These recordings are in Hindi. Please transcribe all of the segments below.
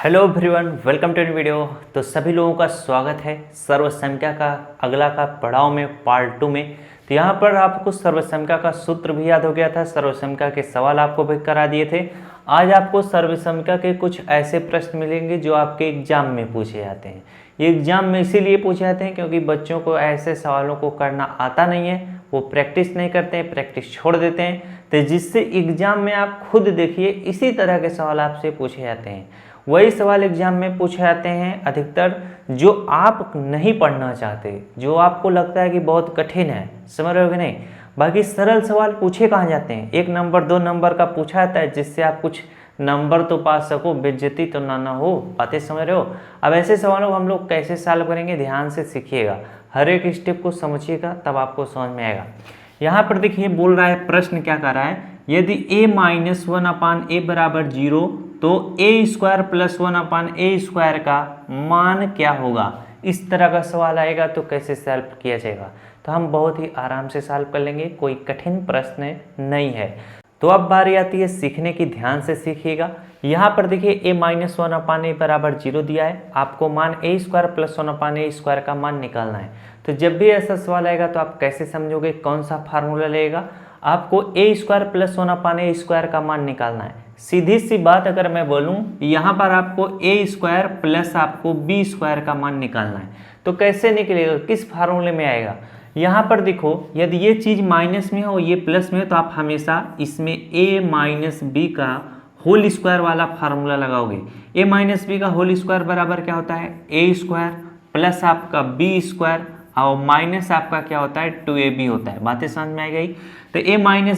Hello everyone, welcome to video. तो सभी लोगों का स्वागत है सर्वसंख्या का अगला का पड़ाव में पार्ट 2 में। तो यहाँ पर आपको सर्वसंख्या का सूत्र भी याद हो गया था, सर्वसंख्या के सवाल आपको भी करा दिए थे। आज आपको सर्वसंख्या के कुछ ऐसे प्रश्न मिलेंगे जो आपके एग्जाम में पूछे जाते हैं। ये एग्जाम में इसीलिए पूछे जाते हैं क्योंकि बच्चों को ऐसे सवालों को करना आता नहीं है, वो प्रैक्टिस नहीं करते हैं, प्रैक्टिस छोड़ देते हैं। तो जिससे एग्जाम में आप खुद देखिए इसी तरह के सवाल आपसे पूछे जाते हैं। वही सवाल एग्जाम में पूछे जाते हैं अधिकतर जो आप नहीं पढ़ना चाहते, जो आपको लगता है कि बहुत कठिन है, समझ रहे हो कि नहीं। बाकी सरल सवाल पूछे कहाँ जाते हैं, 1 नंबर 2 नंबर का पूछा जाता है जिससे आप कुछ नंबर तो पा सको, बेइज्जती तो ना हो। बातें समझ रहे हो। अब ऐसे सवालों को हम लोग कैसे सॉल्व करेंगे, ध्यान से सीखिएगा, हर एक स्टेप को समझिएगा तब आपको समझ में आएगा। यहाँ पर देखिए बोल रहा है, प्रश्न क्या कर रहा है, यदि a-1/a बराबर 0 तो a² + 1/a² का मान क्या होगा। इस तरह का सवाल आएगा तो कैसे सॉल्व किया जाएगा। तो हम बहुत ही आराम से सॉल्व कर लेंगे, कोई कठिन प्रश्न नहीं है। तो अब बारी आती है सीखने की, ध्यान से सीखिएगा। यहाँ पर देखिए a-1/a बराबर 0 दिया है, आपको मान a² + 1/a² का मान निकालना है। तो जब भी ऐसा सवाल आएगा तो आप कैसे समझोगे, कौन सा फार्मूला लगेगा, आपको a² + 1/a² का मान निकालना है। सीधी सी बात अगर मैं बोलूं, यहाँ पर आपको a² प्लस आपको b² का मान निकालना है। तो कैसे निकलेगा, किस फार्मूले में आएगा। यहाँ पर देखो, यदि ये चीज़ माइनस में हो ये प्लस में हो तो आप हमेशा इसमें a - b का होल स्क्वायर वाला फार्मूला लगाओगे। a - b का होल स्क्वायर बराबर क्या होता है, a² प्लस आपका b² और माइनस आपका क्या होता है 2ab होता है। बातें समझ में आ गई। तो a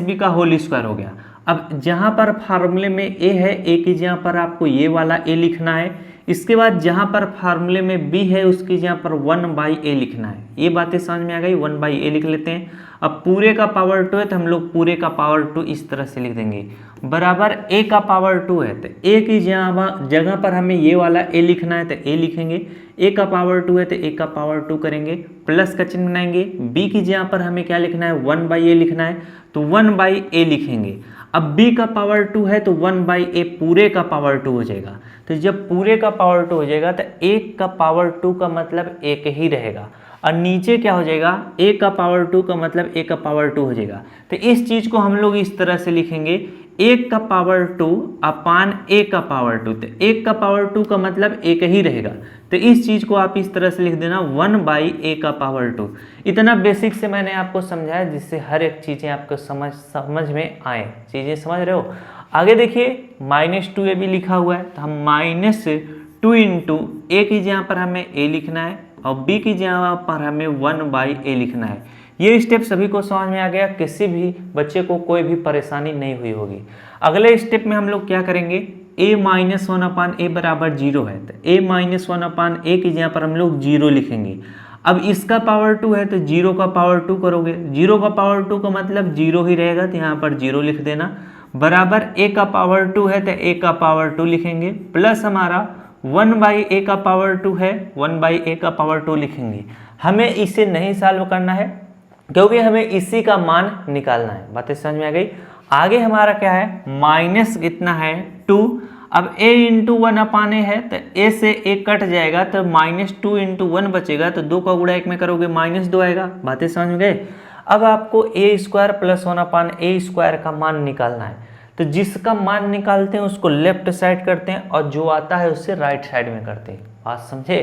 - b का होल स्क्वायर हो गया। अब जहाँ पर फार्मूले में a है, a की जगह पर आपको ये वाला a लिखना है। इसके बाद जहाँ पर फार्मूले में b है उसकी जगह पर 1/a लिखना है। ये बातें समझ में आ गई, 1/a लिख लेते हैं। अब पूरे का पावर 2 है तो हम लोग पूरे का पावर 2 इस तरह से लिख देंगे, बराबर a का पावर 2 है तो a की जगह पर हमें ये वाला a लिखना है तो a लिखेंगे। a का पावर 2 है तो a का पावर 2 करेंगे, प्लस का चिन्ह बनाएंगे। b की जगह पर हमें क्या लिखना है, 1/a लिखना है तो 1/a लिखेंगे। अब b का पावर 2 है तो 1/a पूरे का पावर 2 हो जाएगा। तो जब पूरे का पावर 2 हो जाएगा तो 1 का पावर 2 का मतलब 1 ही रहेगा, और नीचे क्या हो जाएगा, a का पावर 2 का मतलब a का पावर 2 हो जाएगा। तो इस चीज़ को हम लोग इस तरह से लिखेंगे, 1 का पावर 2 अपान a का पावर 2। तो 1 का पावर 2 का मतलब 1 ही रहेगा। तो इस चीज़ को आप इस तरह से लिख देना, 1/a का पावर 2। इतना बेसिक से मैंने आपको समझाया जिससे हर एक चीज़ें आपको समझ में आए। चीज़ें समझ रहे हो। आगे देखिए -2ab लिखा हुआ है तो हम -2 इंटू a की जगह पर हमें a लिखना है और b की जगह पर हमें 1/a लिखना है। ये स्टेप सभी को समझ में आ गया, किसी भी बच्चे को कोई भी परेशानी नहीं हुई होगी। अगले स्टेप में हम लोग क्या करेंगे, a-1/a बराबर 0 है तो a-1/a की जगह पर हम लोग 0 लिखेंगे। अब इसका पावर 2 है तो 0 का पावर 2 करोगे, 0 का पावर 2 का मतलब 0 ही रहेगा तो यहाँ पर 0 लिख देना, बराबर a का पावर 2 है तो a का पावर 2 लिखेंगे, प्लस हमारा 1/a का पावर 2 है, 1/a का पावर 2 लिखेंगे। हमें इसे नहीं सॉल्व करना है क्योंकि हमें इसी का मान निकालना है। बातें समझ में आ गई। आगे हमारा क्या है, माइनस कितना है 2। अब a इंटू 1/a है तो a से a कट जाएगा तो -2 इंटू 1 बचेगा, तो 2 का गुणा 1 में करोगे -2 आएगा। बातें समझ में गए। अब आपको a² + 1/a² का मान निकालना है। तो जिसका मान निकालते हैं उसको लेफ्ट साइड करते हैं और जो आता है उससे राइट साइड में करते हैं। बात समझे।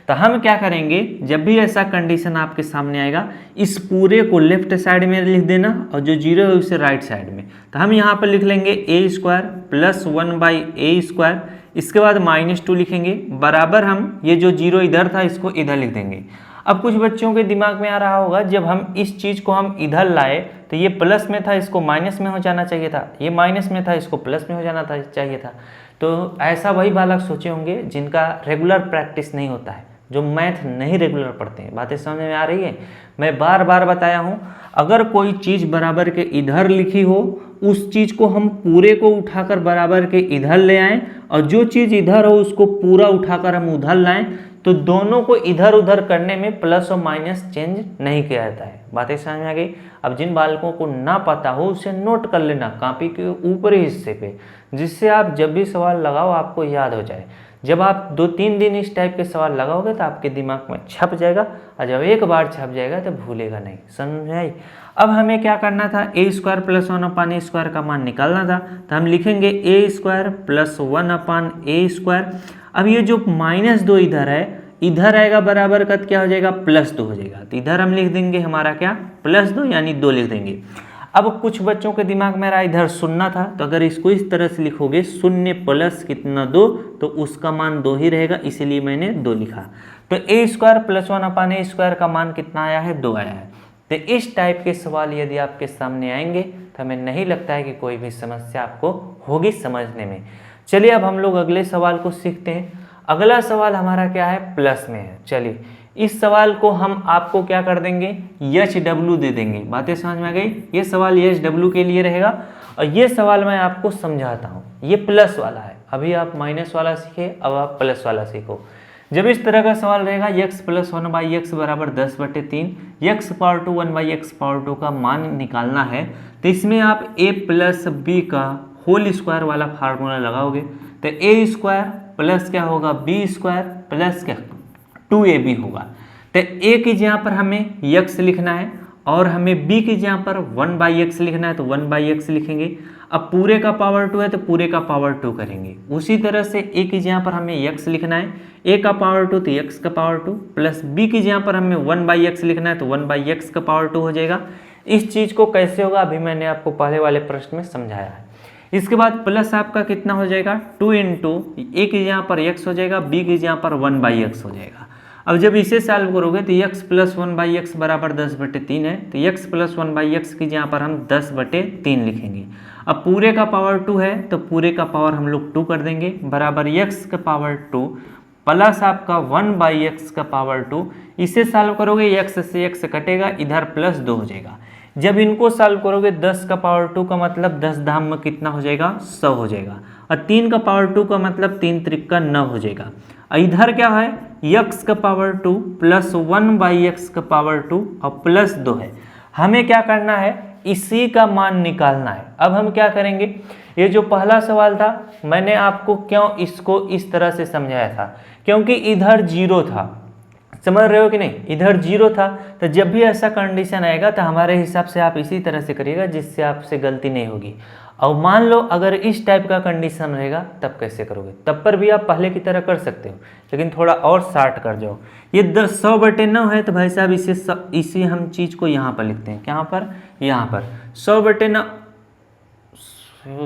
तो हम क्या करेंगे, जब भी ऐसा कंडीशन आपके सामने आएगा इस पूरे को लेफ्ट साइड में लिख देना और जो 0 है उसे राइट साइड में। तो हम यहाँ पर लिख लेंगे a² + 1/a²। इसके बाद -2 लिखेंगे, बराबर हम ये जो 0 इधर था इसको इधर लिख देंगे। अब कुछ बच्चों के दिमाग में आ रहा होगा, जब हम इस चीज़ को हम इधर लाए तो ये प्लस में था इसको माइनस में हो जाना चाहिए था, ये माइनस में था इसको प्लस में हो जाना चाहिए था। तो ऐसा वही बालक सोचे होंगे जिनका रेगुलर प्रैक्टिस नहीं होता है, जो मैथ नहीं रेगुलर पढ़ते हैं। बातें समझ में आ रही है। मैं बार बार बताया हूँ, अगर कोई चीज़ बराबर के इधर लिखी हो उस चीज़ को हम पूरे को उठाकर बराबर के इधर ले आएँ, और जो चीज़ इधर हो उसको पूरा उठाकर हम उधर लाएं, तो दोनों को इधर उधर करने में प्लस और माइनस चेंज नहीं किया जाता है। बातें समझ में आ गई। अब जिन बालकों को ना पता हो उसे नोट कर लेना कॉपी के ऊपरी हिस्से पे, जिससे आप जब भी सवाल लगाओ आपको याद हो जाए। जब आप 2-3 दिन इस टाइप के सवाल लगाओगे तो आपके दिमाग में छप जाएगा, और जब एक बार छप जाएगा तो भूलेगा नहीं। समझाई? अब हमें क्या करना था, ए स्क्वायर प्लस 1 अपान ए स्क्वायर का मान निकालना था, तो हम लिखेंगे ए स्क्वायर प्लस 1 अपान ए स्क्वायर। अब ये जो -2 इधर है, इधर आएगा बराबर का क्या हो जाएगा, +2 हो जाएगा, तो इधर हम लिख देंगे हमारा क्या, +2 यानी 2 लिख देंगे। अब कुछ बच्चों के दिमाग में रहा इधर 0 था, तो अगर इसको इस तरह से लिखोगे 0 प्लस कितना 2, तो उसका मान 2 ही रहेगा, इसीलिए मैंने 2 लिखा। तो ए स्क्वायर प्लस 1 अपान ए स्क्वायर का मान कितना आया है, 2 आया है। तो इस टाइप के सवाल यदि आपके सामने आएंगे तो हमें नहीं लगता है कि कोई भी समस्या आपको होगी समझने में। चलिए अब हम लोग अगले सवाल को सीखते हैं। अगला सवाल हमारा क्या है, प्लस में है। चलिए इस सवाल को हम आपको क्या कर देंगे, HW दे देंगे। बातें समझ में आ गई? ये सवाल HW के लिए रहेगा, और ये सवाल मैं आपको समझाता हूँ। ये प्लस वाला है, अभी आप माइनस वाला सीखे, अब आप प्लस वाला सीखो। जब इस तरह का सवाल रहेगा x प्लस 1/x बराबर 10/3, x पावर 2 1/x पावर 2 का मान निकालना है, तो इसमें आप a प्लस बी का होल स्क्वायर वाला फार्मूला लगाओगे, तो a स्क्वायर प्लस क्या होगा, b स्क्वायर प्लस क्या 2ab होगा। तो a की जगह पर हमें x लिखना है, और हमें b की जगह पर 1/x लिखना है, तो 1/x लिखेंगे। अब पूरे का पावर 2 है तो पूरे का पावर 2 करेंगे। उसी तरह से a की जगह पर हमें x लिखना है, a का पावर 2 तो x का पावर 2, प्लस b की जगह पर हमें 1/x लिखना है, तो 1/x का पावर 2 हो जाएगा। इस चीज़ को कैसे होगा अभी मैंने आपको पहले वाले प्रश्न में समझाया है। इसके बाद प्लस आपका कितना हो जाएगा, 2 इंटू a की जगह पर x हो जाएगा, b की जगह पर 1/x हो जाएगा। अब जब इसे सॉल्व करोगे तो x प्लस 1/x बराबर 10/3 है, तो x प्लस 1/x की जगह पर हम 10/3 लिखेंगे। अब पूरे का पावर 2 है तो पूरे का पावर हम लोग 2 कर देंगे, बराबर x का पावर 2 प्लस आपका 1/x का पावर 2। इसे सॉल्व करोगे x से x कटेगा, इधर +2 हो जाएगा। जब इनको सॉल्व करोगे 10 का पावर 2 का मतलब 10 धाम में कितना हो जाएगा, 100 हो जाएगा, और 3 का पावर 2 का मतलब 3 त्रिक 9 हो जाएगा। इधर क्या है, x का पावर 2 प्लस 1/x का पावर 2 और प्लस 2 है। हमें क्या करना है, इसी का मान निकालना है। अब हम क्या करेंगे, ये जो पहला सवाल था मैंने आपको क्यों इसको इस तरह से समझाया था, क्योंकि इधर 0 था, समझ रहे हो कि नहीं, इधर 0 था। तो जब भी ऐसा कंडीशन आएगा तो हमारे हिसाब से आप इसी तरह से करिएगा जिससे आपसे गलती नहीं होगी। और मान लो अगर इस टाइप का कंडीशन रहेगा तब कैसे करोगे, तब पर भी आप पहले की तरह कर सकते हो, लेकिन थोड़ा और शार्ट कर जाओ। ये 100/9 है तो भाई साहब इसी हम चीज़ को यहाँ पर लिखते हैं, कहाँ पर, यहाँ पर 100/9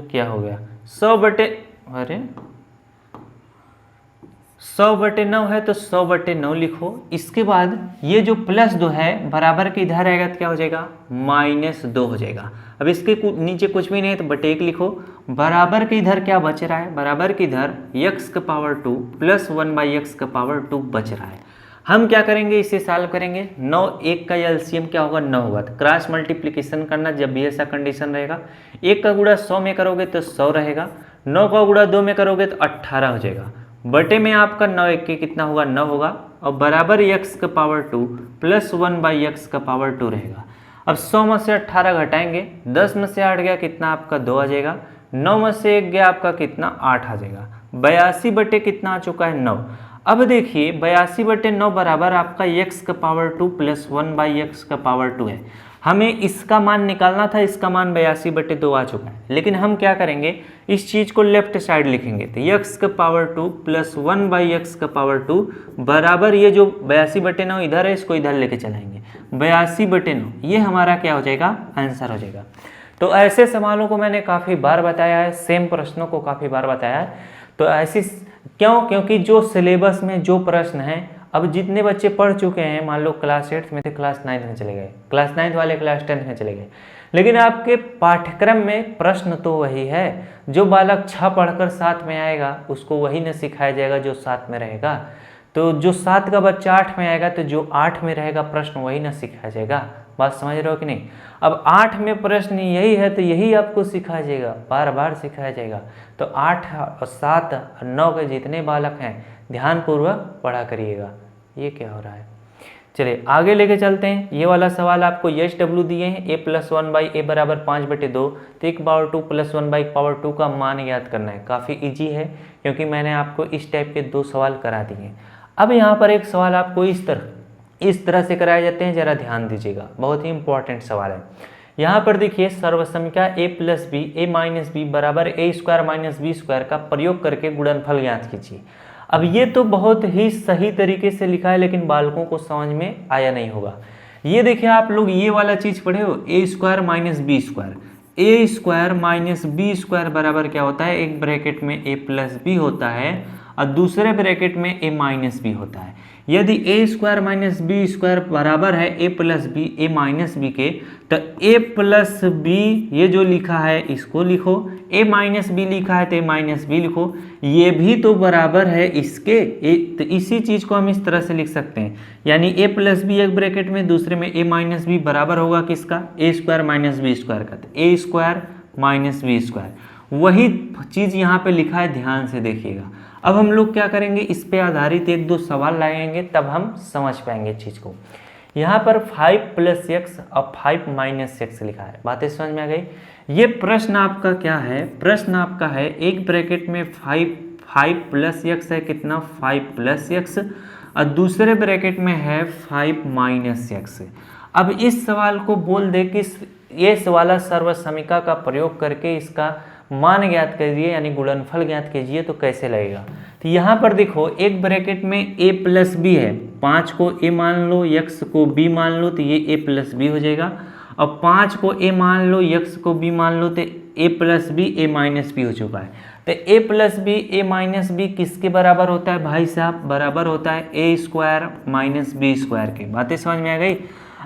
क्या हो गया, 100/9 है तो 100/9 लिखो। इसके बाद ये जो +2 है बराबर के इधर आएगा तो क्या हो जाएगा, -2 हो जाएगा। अब इसके नीचे कुछ भी नहीं है तो /1 लिखो। बराबर के इधर क्या बच रहा है, बराबर के इधर x का पावर 2 प्लस 1/x का पावर 2 बच रहा है। हम क्या करेंगे, इसे सॉल्व करेंगे। 9 1 का एलसीएम क्या होगा, 9 होगा। तो क्रॉस मल्टीप्लिकेशन करना जब भी ऐसा कंडीशन रहेगा। 1 का गुणा 100 में करोगे तो 100 रहेगा, 9 का गुणा 2 में करोगे तो 18 हो जाएगा। बटे में आपका 9 1 के कितना होगा, 9 होगा, और बराबर x का पावर 2 प्लस 1/x का पावर 2 रहेगा। अब 100 में से 18 घटाएंगे, 10 में से 8 गया कितना आपका 2 आ जाएगा, 9 में से 1 गया आपका कितना 8 आ जाएगा। 82 बटे कितना आ चुका है, 9। अब देखिए 82/9 बराबर आपका x का पावर 2 प्लस 1/x का पावर 2 है। हमें इसका मान निकालना था, इसका मान 82/2 आ चुका है। लेकिन हम क्या करेंगे, इस चीज़ को लेफ्ट साइड लिखेंगे, तो x का पावर 2 प्लस 1/x का पावर 2 बराबर ये जो 82/9 इधर है इसको इधर लेके चलाएंगे, 82/9 ये हमारा क्या हो जाएगा, आंसर हो जाएगा। तो ऐसे सवालों को मैंने काफ़ी बार बताया है, सेम प्रश्नों को काफ़ी बार बताया है। तो ऐसी क्यों, क्योंकि जो सिलेबस में जो प्रश्न हैं, अब जितने बच्चे पढ़ चुके हैं, मान लो क्लास 8 में थे क्लास 9 में चले गए, क्लास 9 वाले क्लास 10 में चले गए, लेकिन आपके पाठ्यक्रम में प्रश्न तो वही है। जो बालक 6 पढ़कर 7 में आएगा उसको वही न सिखाया जाएगा जो 7 में रहेगा। तो जो 7 का बच्चा 8 में आएगा तो जो 8 में रहेगा प्रश्न वही न सिखाया जाएगा। बात समझ रहे हो कि नहीं। अब 8 में प्रश्न यही है तो यही आपको सिखाया जाएगा, बार बार सिखाया जाएगा। तो 8 और 7 और 9 के जितने बालक हैं ध्यानपूर्वक पढ़ा करिएगा। ये क्या हो रहा है, चलिए आगे लेके चलते हैं। ये वाला सवाल आपको एच डब्ल्यू दिए हैं, ए प्लस 1/a बराबर 5/2, तो 1/2 प्लस 1/2 का मान याद करना है। काफ़ी इजी है क्योंकि मैंने आपको इस टाइप के 2 सवाल करा दिए। अब यहाँ पर एक सवाल आपको इस तरह से कराए जाते हैं, ज़रा ध्यान दीजिएगा, बहुत ही इंपॉर्टेंट सवाल है। यहाँ पर देखिए सर्वसंख्या a plus b a minus b बराबर a square minus B square का प्रयोग करके गुणनफल ज्ञात कीजिए। अब ये तो बहुत ही सही तरीके से लिखा है, लेकिन बालकों को समझ में आया नहीं होगा। ये देखिए आप लोग ये वाला चीज़ पढ़े हो, a square minus B square, a square minus B square बराबर क्या होता है, एक ब्रैकेट में a प्लस बी होता है और दूसरे ब्रैकेट में a माइनस बी होता है। यदि a square minus B square बराबर है a plus b a minus b के, तो a प्लस बी ये जो लिखा है इसको लिखो, a माइनस बी लिखा है तो a माइनस बी लिखो, ये भी तो बराबर है इसके। तो इसी चीज़ को हम इस तरह से लिख सकते हैं, यानी a प्लस बी एक ब्रैकेट में, दूसरे में a माइनस बी बराबर होगा किसका, a square minus B square का, तो a square minus B square. वही चीज़ यहाँ पे लिखा है, ध्यान से देखिएगा। अब हम लोग क्या करेंगे, इस पे आधारित 1-2 सवाल लाएंगे, तब हम समझ पाएंगे चीज़ को। यहाँ पर 5 प्लस एक्स और 5 माइनस एक्स लिखा है, बातें समझ में आ गई। ये प्रश्न आपका क्या है, प्रश्न आपका है एक ब्रैकेट में 5 प्लस एक्स है, कितना 5 प्लस एक्स, और दूसरे ब्रैकेट में है 5 माइनस एक्स। अब इस सवाल को बोल दे कि ये वाला सर्वसमीका का प्रयोग करके इसका मान ज्ञात कीजिए, यानी गुणनफल ज्ञात कीजिए, तो कैसे लगेगा। तो यहाँ पर देखो एक ब्रैकेट में a प्लस बी है, 5 को a मान लो, x को b मान लो, तो ये a प्लस बी हो जाएगा। और 5 को a मान लो, x को b मान लो, तो a plus b a minus b हो चुका है। तो a plus b a minus b किसके बराबर होता है भाई साहब, बराबर होता है a square minus B square के। बातें समझ में आ गई।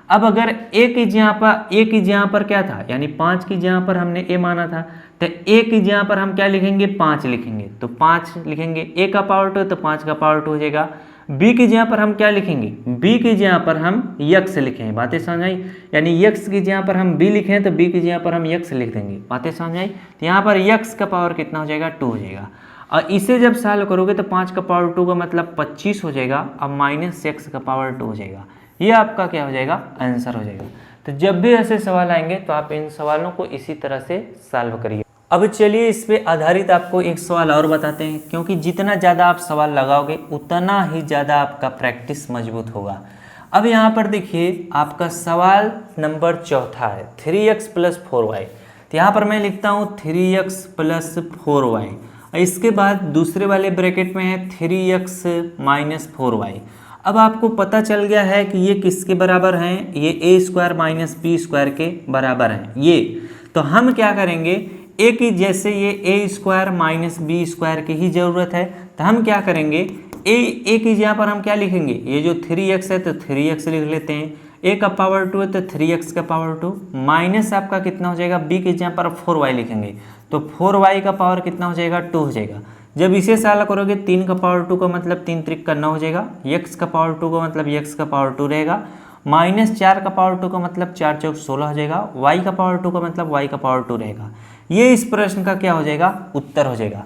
अब अगर a की जगह पर क्या था, यानी 5 की जगह पर हमने a माना था, तो a की जगह पर हम क्या लिखेंगे, 5 लिखेंगे, तो 5 लिखेंगे, a का पावर 2 तो 5 का पावर 2 हो जाएगा। b की जगह पर हम क्या लिखेंगे, b की जगह पर हम x लिखेंगे। बातें समझ आई, यानी x की जगह पर हम b लिखें तो b की जगह पर हम x लिख देंगे। बातें समझ आई। तो यहाँ पर x का पावर कितना हो जाएगा, 2 हो जाएगा। और इसे जब सॉल्व करोगे तो 5 का पावर 2 का मतलब 25 हो जाएगा, और माइनस x का पावर 2 हो जाएगा। ये आपका क्या हो जाएगा, आंसर हो जाएगा। तो जब भी ऐसे सवाल आएंगे तो आप इन सवालों को इसी तरह से सॉल्व करिए। अब चलिए इस पे आधारित आपको एक सवाल और बताते हैं, क्योंकि जितना ज़्यादा आप सवाल लगाओगे उतना ही ज़्यादा आपका प्रैक्टिस मजबूत होगा। अब यहाँ पर देखिए आपका सवाल नंबर 4 है, 3x प्लस 4y। तो यहाँ पर मैं लिखता हूँ 3x प्लस 4y, इसके बाद दूसरे वाले ब्रैकेट में है 3x माइनस 4y। अब आपको पता चल गया है कि ये किसके बराबर हैं, ये a square minus B square के बराबर हैं ये। तो हम क्या करेंगे, a की जैसे ये a square minus B square की ही ज़रूरत है, तो हम क्या करेंगे, a की जगह पर हम क्या लिखेंगे, ये जो 3x है तो 3x लिख लेते हैं, a का पावर 2 है तो 3x का पावर 2, माइनस आपका कितना हो जाएगा, b की जगह पर 4y लिखेंगे, तो 4y का पावर कितना हो जाएगा, 2 हो जाएगा। जब इसे सॉल्व करोगे 3 का पावर 2 का मतलब 3 त्रिक का 9 हो जाएगा, x का पावर 2 का मतलब x का पावर 2 रहेगा, माइनस 4 का पावर 2 का मतलब 4 चौक 16 हो जाएगा, y का पावर 2 का मतलब y का पावर 2 रहेगा। ये इस प्रश्न का क्या हो जाएगा, उत्तर हो जाएगा।